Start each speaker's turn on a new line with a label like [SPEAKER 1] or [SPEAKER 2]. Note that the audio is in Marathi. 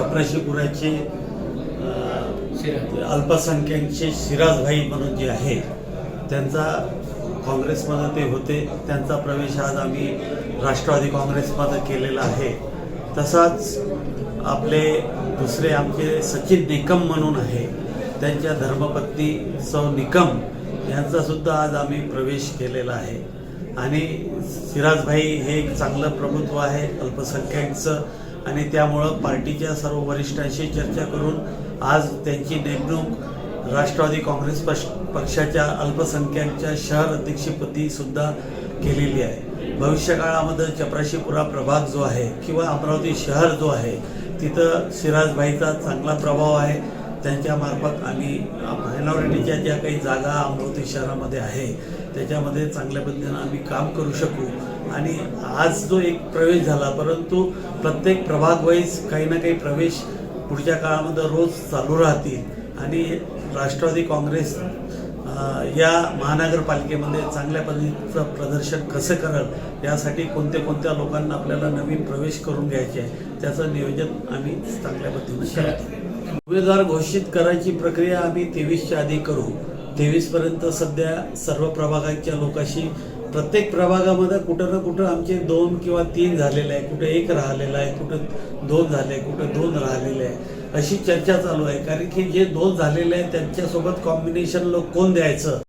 [SPEAKER 1] चपराशीपुराचे अल्पसंख्याकचे सिराज भाई म्हणून जे आहे त्यांचा काँग्रेसमध्ये ते होते, त्यांचा प्रवेश आज आम्ही राष्ट्रवादी काँग्रेसमध्ये केलेला आहे। तसाच आपले दुसरे आमचे सचिन निकम म्हणून आहे, त्यांच्या धर्मपत्नी सौ निकम यांचा सुद्धा आज आम्ही प्रवेश केलेला आहे। आणि सिराज भाई हे एक चांगलं प्रभुत्व आहे अल्पसंख्याकचं, आणि त्यामुळं पार्टीच्या सर्व वरिष्ठांशी चर्चा करून आज त्यांची नेमणूक राष्ट्रवादी काँग्रेस पक्षाच्या अल्पसंख्याकच्या शहर अध्यक्षपदी सुद्धा केलेली आहे। भविष्य काळामध्ये चपराशीपुरा प्रभाग जो आहे किंवा अमरावती शहर जो आहे तिथं सिराज भाईचा चांगला प्रभाव आहे। त्यांच्यामार्फत आम्ही मायनॉरिटीच्या ज्या काही जागा अमरावती शहरामध्ये आहे त्याच्यामध्ये चांगल्या पद्धतीनं आम्ही काम करू शकू। आणि आज जो एक प्रवेश झाला, परंतु प्रत्येक प्रभाग वाईज काही ना काही प्रवेश पुढच्या काळामध्ये रोज चालू राहतील आणि राष्ट्रवादी काँग्रेस या महानगरपालिकेमध्ये चांगल्या पद्धतीचं प्रदर्शन कसं करेल यासाठी कोणत्या लोकांना आपल्याला नवीन प्रवेश करून घ्यायचे आहे त्याचं नियोजन आम्ही चांगल्या पद्धतीने करतो। उमेदवार घोषित करायची प्रक्रिया आम्ही 23च्या आधी करू। 23पर्यंत सध्या सर्व प्रभागाच्या लोकांशी प्रत्येक प्रभागामध्ये कुठं ना कुठं आमचे 2 किंवा 3 झालेले आहे, कुठे 1 राहिलेला आहे, कुठं 2 झाले, कुठे 2 राहिलेले आहे, अशी चर्चा चालू आहे। कारण की जे 2 झालेले आहेत त्यांच्यासोबत कॉम्बिनेशन लोक कोण द्यायचं